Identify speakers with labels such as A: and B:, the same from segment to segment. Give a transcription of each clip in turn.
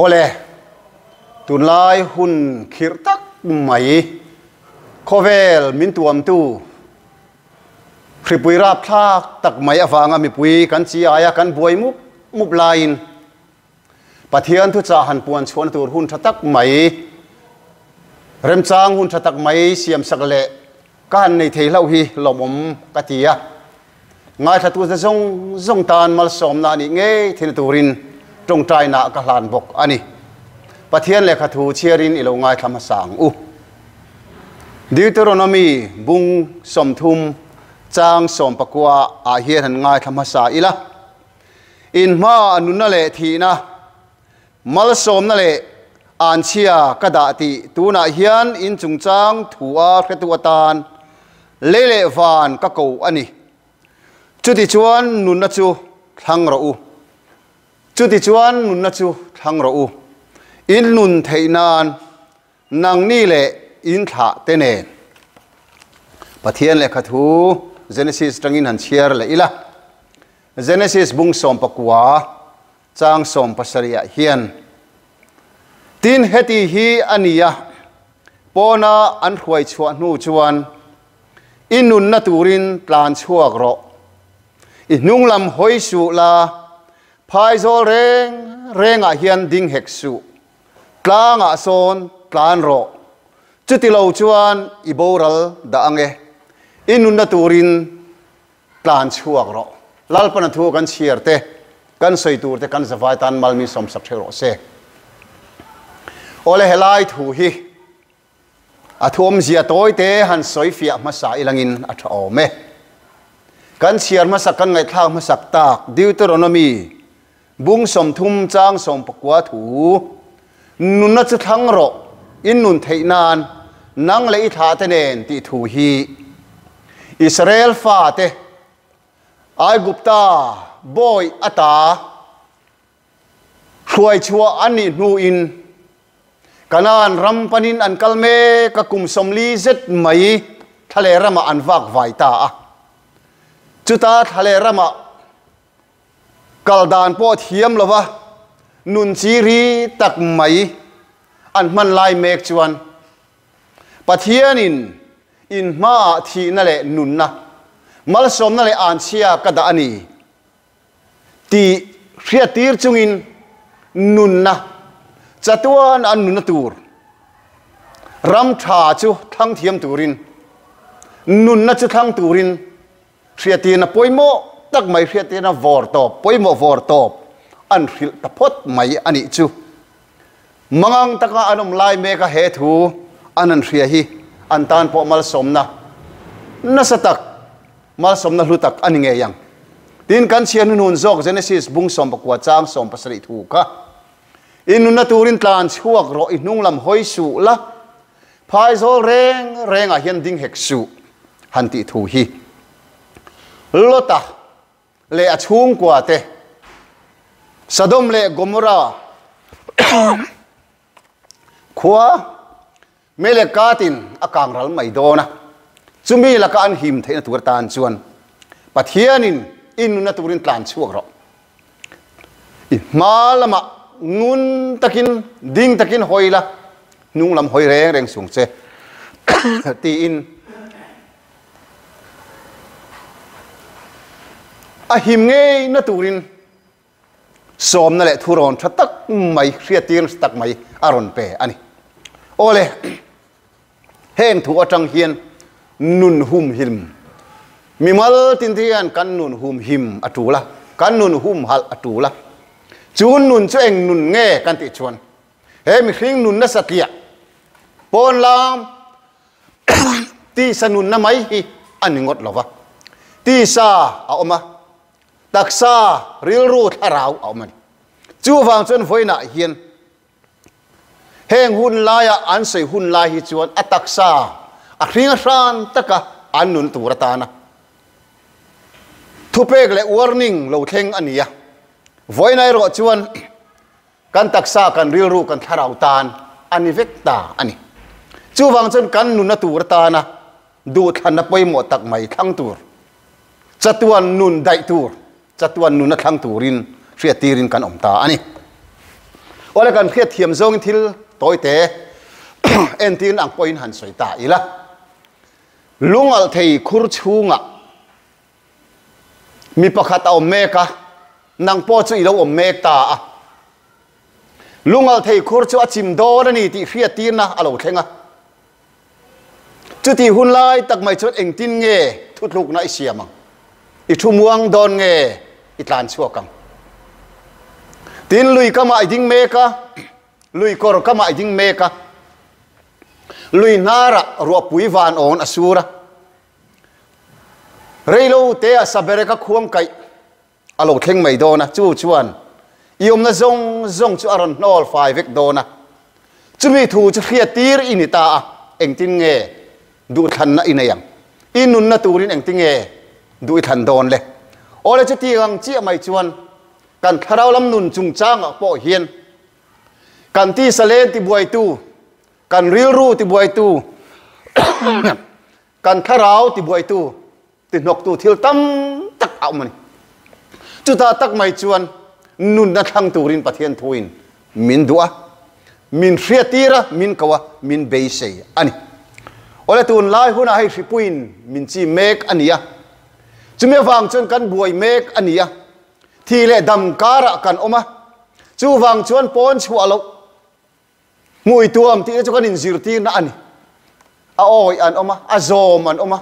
A: ole tun lai hun khir tak mai khovel min tuam tu khipui rap thak tak mai avanga mipui kan chi aya kan buai mup lain pathian thu cha han puan chuan tur hun thatak mai rem chang hun thatak mai siam sakle kan nei thei lau hi lomom katia ngai thatu zong tan mal som na ni nge thin turin trong trai na ka hlan bok ani pathian le khathu chiarin ilo ngai thama sang u Deuteronomy bung som thum chang som pakwa a hian han ngai thama sa ila in ma anunna le thina mal som na le an chia kada ti tuna hian in chung chang thua khretu atan lele van ka ko ani chuti chuan nunna chu thlang rawh chuti chuan nunna chu thlang rawh in nun theinan nang ni le in tha te nen pathian le khathu Genesis tangin han chiar le ila Genesis bung som pakwa chang som pasaria hian tin heti hi ania pona an khwai chua nu chuan inun na turin tlan chuak ro inung lam hoi su la phai zol reng a hian ding hek su tlanga son tlan ro chuti lo chuan iboral da ange inun na turin tlan chuak ro lalpana thu kan chiarte kan soitur te kan zawai tan malmi som sak thero se ole helai thu hi athom zia toy te han soi fia ma sa ilangin atho me kan chiar ma sak kan ngaihthlak ma sak tak Deuteronomy bung som thum chang som pakwa thu nunna chu thlang ro in nun theinan nang le i tha te nen ti thu hi Israel fa te ai gupta boy ata khuai chua ani nu in kanan rampanin an kalme ka kum somli zet mai thale rama an vak vai ta a chuta thale rama kaldan po thiam lova nun chiri tak mai an man lai mek chuan pathianin in ma thi na le nun na mal som na le an chia kada ani ti khriatir chungin nun na chatuan an nun tur ram tha chu thang thiam turin nun na chu thang turin khriatina poimo tak mai khriatina vor top poimo vor top an khil tapot mai ani chu mangang taka anom lai me ka he thu anan khria hi an tan po mal somna na satak mal somna hlutak ani nge yang tin kan chian nun zok Genesis bung som pakwa chang som pasari thu ka inun na turin tlan chuak ro inung lam hoi su la phai zol reng a hian ding hek su han ti thu hi lota le a chung kwa te Sodom le Gomorrah khwa mele katin akang ral mai dona chumi la ka an him theina tur tan chuan pathianin inun na turin tlan chuak ro i malama ngun takin ding takin hoila nung lam hoi reng sung che ti in a him nge na turin som na le thuron thatak mai khriatir tak mai aron pe ani ole heng thu atang hian nun hum him mimal tin thian kan nun hum him atula kan nun hum hal atula chun nun chu eng nun nge kan ti chuan he mi khring nun na satlia pon lam ti sanun na mai hi aningot lova ti sa a oma taksa ril ru tharau a man chu wang chuan voina hian heng hun laya an sei hun lai hi chuan ataksa a khring ran taka an nun turatana thupek le warning lo theng ania voinai ro chuan kan taksa kan ril ru kan tharau tan ani vekta ani chu wang chun kan nun na tur ta na du than na poimo tak mai thang tur chatuan nun dai tur chatuan nun na thang turin hriatirin kan om ta ani ole kan khiat thiam zong thil toy te entin ang point han soi ta ila lungal thei khur chunga mi pakhat au meka nang po chu ilo om mek ta a lungal thei khur chu achim do na ni ti khiat tin na alo thlenga chu ti hun lai tak mai chot eng tin nge thutluk na isiamang I thu muang don nge I tlan chuakang tin lui kama I ding meka lui kor kama I ding meka lui nara ro pui van on asura reilo te asabere ka khuang kai alo thleng mai dona chu chuan iom na zong chu aron nol 5 vek dona chumi thu chu khia tir inita eng tin nge du than na inayang inun na turin eng tinge du than don le ole chu ti ang chi mai chuan kan tharau lam nun chung chang po hian kan ti salen ti buai tu kan ril ru ti buai tu kan tharau ti buai tu ti nok tu thil tam tak au mani chu ta tak mai chuan nun na thang turin pathian thuin min dua min hriatira min kawa min beisei ani ole tun lai huna hai hripuin min chi mek ania chume wang chun kan buai mek ania thi le dam kara kan oma chu wang chuan pon chu alo ngui tuam ti chu kan in zirti na ani a oi an oma a zom an oma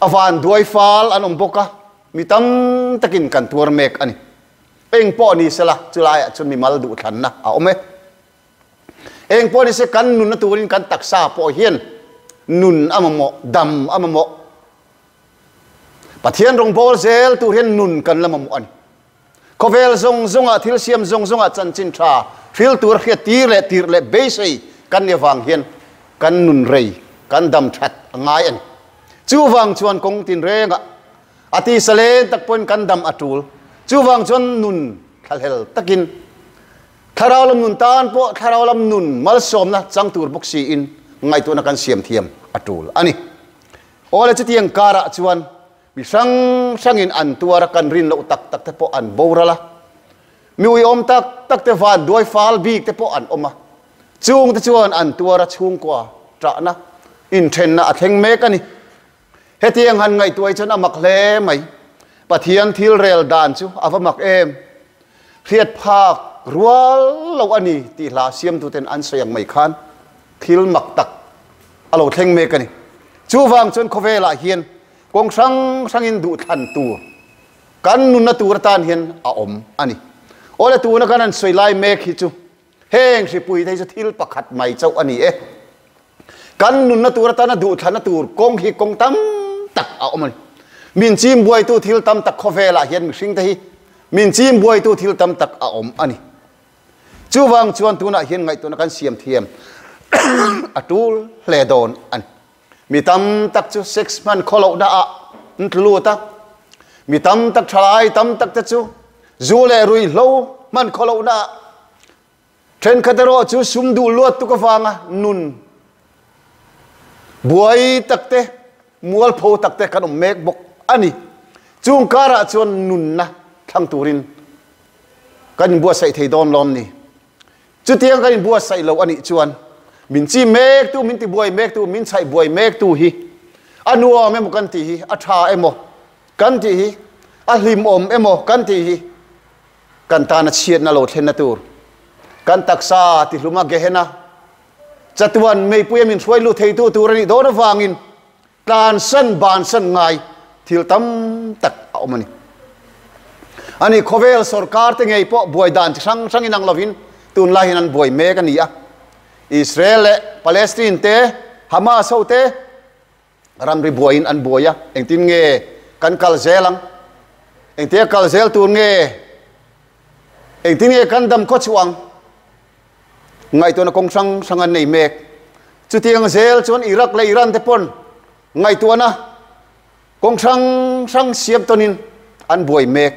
A: avan duai fal an omboka mitam takin kan tur mek ani eng po ni sala chulai chun mi mal du than na a ome eng po ni se kan nun na turin kan taksa po hian nun amamo dam amamo pathian rong bol zel tu hian nun kan lamamo ani kovel zonga thil siam zonga chan chin tha fil tur khia tir le beisei kan ne wang hian kan nun rei kan dam that ngai ani chu wang chuan kong tin renga ati salen tak pon kan dam atul chu wang chuan nun khalhel takin tharau lam nun tan po tharau lam nun mal som na chang tur bok si in ngai tu na kan siam thiam atul ani ole chitiang kara chuan mi sangin an tuara kan rin lo tak te po an borala mi ui om tak te van doi fal bik te po an oma chung te chuan an tuara chung kwa tra na in then na atheng mek ani hetiang han ngai tuai chon amak hle mai pathian thil rel dan chu avamak em khiat phak rual lo ani ti hla siam tu ten an sayang mai khan thil mak tak alo thleng mek ani chu wang chon khovela hian kong sang in du than tu kan nun na tur tan hian a om ani ole tu na kan an soi lai mek hi chu heng si pui thei chu thil pakhat mai chau ani e kan nun na tur tan na du than na tur kong hi kong tam tak a om ani min chim buai tu thil tam tak khovela hian mi hring thei min chim buai tu thil tam tak a om ani chu wang chuan tu na hian ngai tu na kan siam thiam atul hle don an mi tam tak chu 6 man kholo da a ntlu ta mi tam tak thalai tam tak ta chu zule rui lo man kholo da tren khatero chu sum du lot tu ka wanga nun buai takte mual pho takte kanom mek bok ani chung kara chuan nun na thang turin kan buatsaih thei don lom ni chu tiang kan buatsaih lo ani chuan min chi mek tu min ti buai mek tu min chai buai mek tu hi anua me mo kan ti hi atha emo kan ti hi a hlim om emo kan ti hi kan ta na chiat na lo thlen na tur kan taksa ti hluma gehena chatuan mei puya min throi lu thei tu turani do na wangin tlan san ban san ngai thil tam tak omani ani khovel sarkar te ngei po buai dan sang inang lovin tun lai hinan buai me kan ia Israel le Palestine te Hamas ho te ramri buain an buaya engtin nge kan kalzelang engte kalzel tur nge engtin nge kan dam ko chuang ngai to na kong sangan nei mek chu tiang zel chon Iraq le Iran te pon ngai to na kong sang siam tonin an buai mek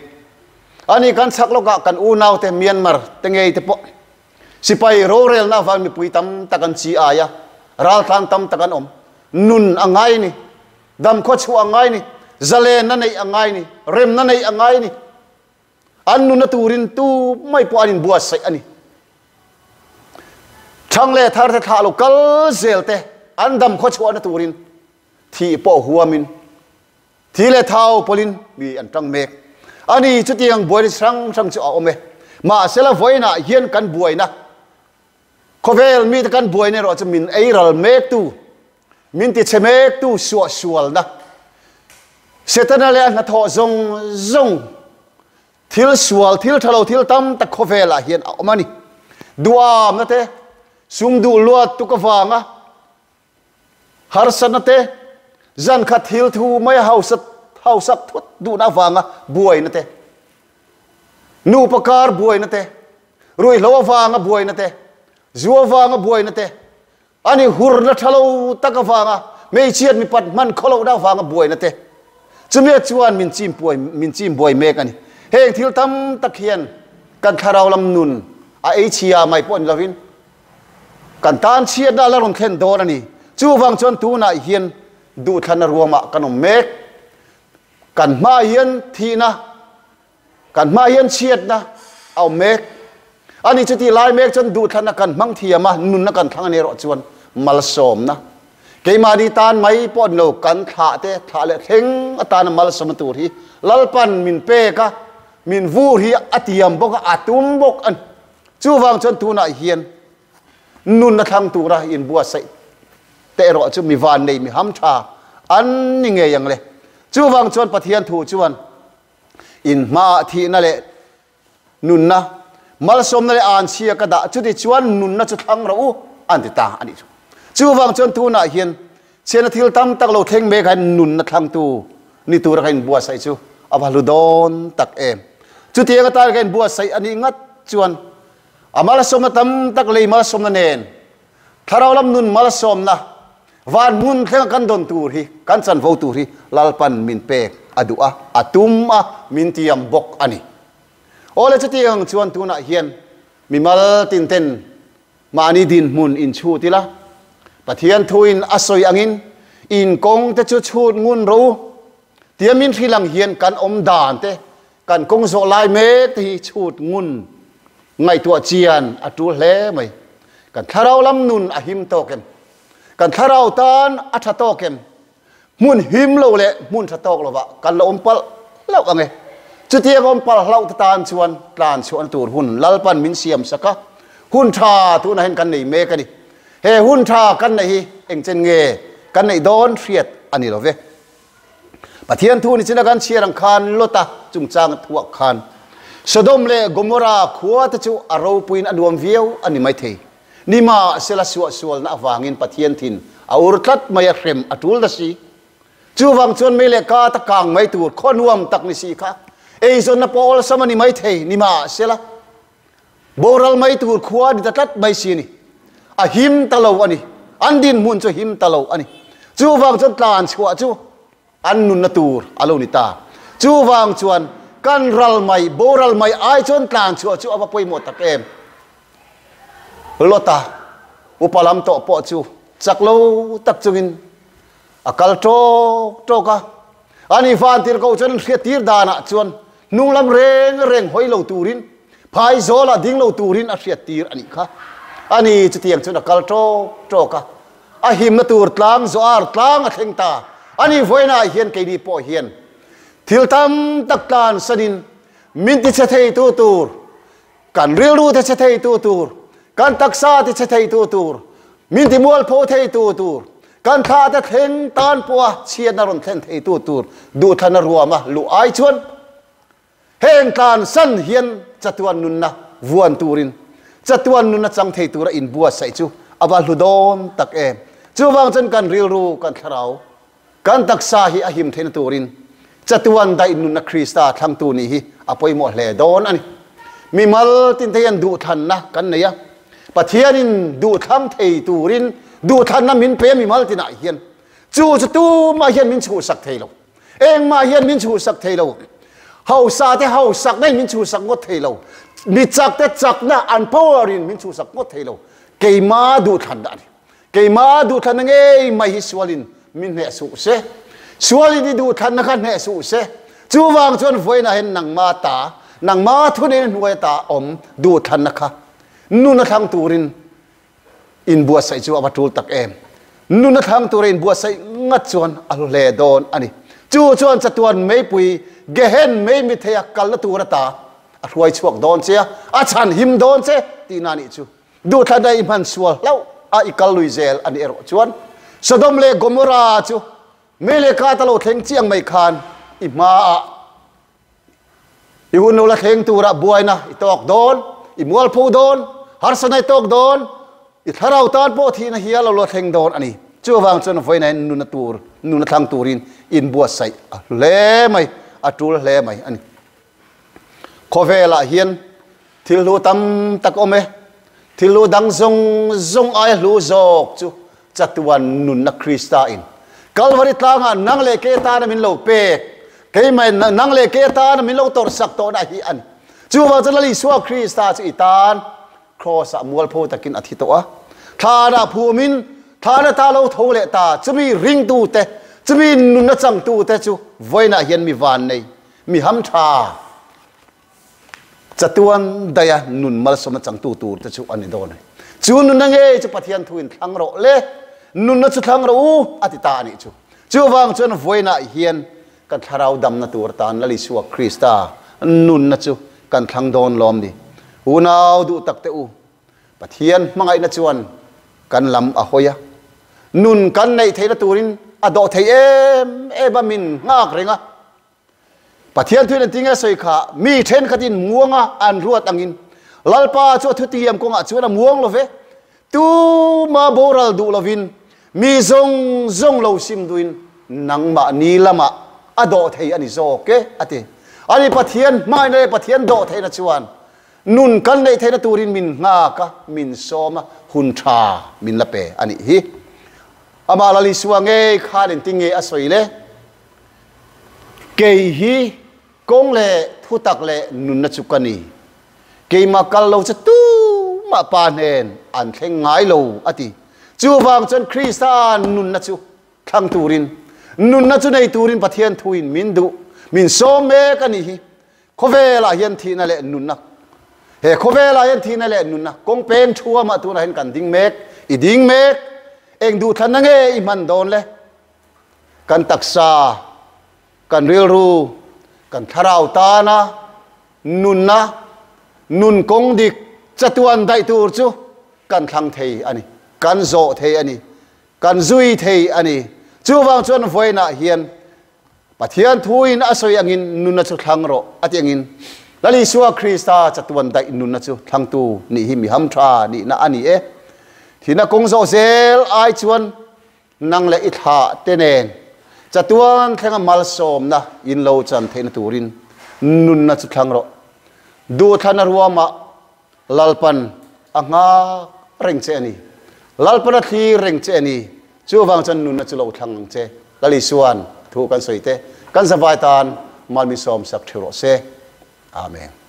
A: ani kan sakloka kan unaw te Myanmar te ngei te po sipai rorel na van mipuitam takan chi aya ral thang tam takan om nun angai ni dam ko chu angai ni zale na nei angai ni rem na nei angai ni อันนุนตูรินตูไม่ปอนินบัวใส่อันนี้ช่างเล่ทาร์ทาลูกลเซลเตอันดำขชวนตูรินที่ปอหัวมินที่เล่เท้าปลินมีอันจังเมกอันนี้ชุดที่ยังบวยช่างจะเอาเมมาเสละไว้น่ะเฮียนกันบวยนะขเวลมีแต่กันบวยเนี่ยเราจะมินไอรัลเมกตูมินติเชเมกตูชัวนะเสร็จนั่นแหละนะทอซงทิลชัวทิลทะเลทิลตั้มตะขเวลเฮียนเอามานี่ดูอามนะเตซุงดูลวดตุกฟางะฮาร์สันนะเตจันขัดทิลทูไม่เฮาสักทุดดูน่าฟังะบวยนะเตนูปการบวยนะเตรวยลวฟังะบวยนะเตจัวฟังะบวยนะเตอันนี้หุรนะทะเลตะกฟังะไม่เชียดมีปัดมันขลาวน่าฟังะบวยนะเตจะมีจวนมินจิมบวยเมกันนี่เฮงทิลตั้มตะเคียนกันทาราวลำนุนไอเชียไม่ปนลาวินกันตานเชียดน่าละรอนเข็นโดนนี่จูวังจนตูน่าเฮียนดูทันรัวมากันเมกกันมาเฮียนทีนะกันมาเฮียนเชียดนะเอาเมกอันนี้จะที่ลายเมกจนดูทันกันมังเทียมานุนนักกันทั้งนี้รอจวนมาลสมนะเกี่ยมาดีตานไม่ปนโลกันขาเตะขาเลเทงอตานมาลสมตูรีลัลปันมินเปกะมินวูรีอติยมบกอาตุมบกอันจูวังจนตูน่าเฮียนนุนนักทางตูระอินบัวใส่เตะรอจูมีวานในมีฮัมชาอันนี่ไงยังเลยจูวังจนปะเทียนถูจวนอินมาทีนั่นแหละนุนนะมาลสมนั่นแหละอ่านเชียกระดาจุดที่จวนนุนนะจุดทางเราอันติตาอันนี้จูวังจนตูน่าเฮียนเชียนทิลตั้มตักเราเทงเมกันนุนนักทางตูนี่ตูระกันบัวใส่จูอาบาลุดอนตักเอ็มจุดที่ก็ตายกันบัวใส่อันนี้งัดจวนอามาลสมตั้มตักเลยมาลสมนั่นเองถ้าเราลำนุนมาลสมนะวันมุนเท่งกันโดนตูรีกันสันโวตูรีลาลปันมินเปกอดุอาตุมมินเตียมบกอันนี้โอ้เลยจุดที่ยังชวนตูน่าเฮียนมีมาลตินเต็นมานีดินมุนอินชูติละปะเทียนทูอินอสอยอังอินอินกงจะชุดชูดงุนรู้เตียมินที่หลังเฮียนกันอมดานเตกันกงโซลายเมที่ชูดงุนไงตัวเจียนอตูเล่ไหมกันถ้าเราลำนุนอหิมโตเกมกันถ้าเราตานอัฐโตเกมมุนหิมโลเละมุนทะโตกโลวะกันเราอมปลเล่าไงจุดที่อมปลเราตานชวนตูหุ่นลัลปันมินเสียมสักะหุ่นชาตูน่าเห็นกันในเมกันนี่เฮหุ่นชากันในเอ็งเจนเงกันในโดนเฟียดอันนี้เราเวปะเทียนทูนี่จินกันเชียรังคานโลตาจุงจางทวกคานสดมเลกมราขัวตะจูอารมปุยนอดวมเวียวอันนี้ไม่เทนี่มาเสละสวลนะวางินปะเทียนทินเอาอุรทัดมายาเข็มอตุลดสีจูวังชวนไม่เลกาตะกางไม่ตูดข้อนวมตักนิสีค่ะเอซอนนปอลสมันี่ไม่เทนี่มาเสละโบราลไม่ตูดขัวดิตัดไม่สีนี่อะหิมตะโลอันนี้อันดินมุนจะหิมตะโลอันนี้จูวังจนตานชัวจูอันนุนตูร์อโลนิตาจูวังชวนกันรัลไม่โบรัลไม่ไอจนตานชัวจูเอาไปปวยหมดตะเกมโลตาอุปลัมโตปอจูจักโลตักจุงินอากาลโตกะอันนี้ฟานติรเขาจนเสียตีร์ดานะชวนนุ่งลำเร่งหอยโลตูรินพายโซลาดิ้งโลตูรินอาเสียตีร์อันนี้ค่ะอันนี้จะเตียงจนอากาลโตกะอาหิมนตูร์ตลางโซอาร์ตลางเทงตาอันนี้ไว้น่าเฮียนไกดีปอเฮียนทิลตัมตักการสนินมินติเชเทยตูร์กันเรียลรู้ติเชเทยตูร์กันตักซาติเชเทยตูร์มินติมัวลโพเทยตูร์กันข้าตะเทงตานปัวเชียนนรนเทนเทยตูร์ดูทันรัวมาลุไอชวนเฮงการสันเฮียนจัตวันนุนนะวนตูรินจัตวันนุนนะจังเทยตูระอินบัวใส่จูอาวาลุดอนตักเอมจูวางจนกันเรียลรู้กันทาราวกันตักซาฮิอหิมเทนตูรินจัตวันได้นุนนักคริสต์ทั้งตูนี้อภัยหมดเลยโดนอันนี้มีมัลตินเทียนดูทันนะกันเนี่ยปะเทียนินดูทั้งเทตูรินดูทันนะมินเปมีมัลตินาเฮียนจูจตูมาเฮียนมินชูสักเทโลเองมาเฮียนมินชูสักเทโลเฮาซาเทเฮาสักได้มินชูสักงดเทโลมีจักแต่จักนะอันพาวรินมินชูสักงดเทโลเกยมาดูทันได้เกยมาดูทันนั่งเอ้ไม่ฮิสวลินมินเหสุเสสวลินดูทันนักเหสุเสจูวางจนไฟน่ะเห็นนังมาตา nang ma thunin huai ta om du than na kha nunna thlang turin in buatsaih chu abatul tak em nunna thlang turin buatsaih ngat chuan alule don ani chu chuan chatuan meipui gehen me mi theia kal tura ta a hruai chuak don che a chan him don che ti na ni chu du than dai man sual lau a ikal luizel ani ero chuan Sodom le Gomorrah chu mele ka talo thleng chiang mai khan i ma a i hunno la thleng tura buaina i tok don i mual phu don har sanai tok don i tharau tan po thi na hial lo thleng don ani chu wang chon voi nai nunna thlang turin in buatsaih le mai atul le mai ani khovela hian thillu tam tak ome thillu dang zong ai lu zok chu chatuan nunna Krista in Calvary tlanga nang le ke ta na min lo pe ke mai nang le ke ta na min lo tor sak to na hi an chu wa chalali suwa Krista chu itan cross a mual pho takin athi to a thana phumin thana ta lo tho le ta chumi ring tu te chumi nunna chang tu te chu voina hian mi van nei mi ham tha chatuan daya nun mal soma chang tu te chu ani don chu nunna nge chu pathian thuin thlang ro le nunna chu thlang ro ati ta ani chu wang chuan voina hian kan tharau dam na tur tan lali suwa Krista nunna chu kan thlang don lom ni unau du tak te u pathian mangai na chuan kan lam a hoya nun kan nei theina turin ado thei ba min ngak renga pathian thuin tinga soi kha mi then khatin muanga an ruat angin lalpa chu thu tiam ko nga chuan muang lo ve tu ma boral du lovin mi zong lo sim duin nang ma ni lama ado thei ani zo ke ati ani pathian mai nei pathian do thei na chuan nun kan nei thei na turin min nga ka min soma hun tha min la pe ani hi ama lali suange khanin tinge asoile ke hi kong le thu tak le nunna chukani ke ma kal lo cha tu ma pa nen an thleng ngai lo ati chu wang chon Krista nunna chu thlang turin nunna chu nei turin pathian thuin min du min som me kani hi khovela hian thi na le nunna he khovela hian thi na le nunna kong pen thua ma tu na hen kan ding mek i ding mek eng du than na nge i man don le kan taksa kan ril ru kan tharau ta na nunna nun kong dik chatuan dai tur chu kan thlang thei ani kan zo thei ani kan zui thei ani chu wang chuan voina hian pathian thuin asoi angin nunna chu thlang ro atiangin lali suwa Krista chatuan dai nunna chu thlang tu ni hi mi ham tha ni na ani e thina kong zo zel ai chuan nang le i tha tenen chatuan thlenga mal som na in lo chan theina turin nunna chu thlang ro du thana ruama lalpan anga reng che ani lalpan a thi reng che ani chu wang chan nunna chu lo thlang che lali suan thu kan soite kan zawai tan mal mi som sak thiro se amen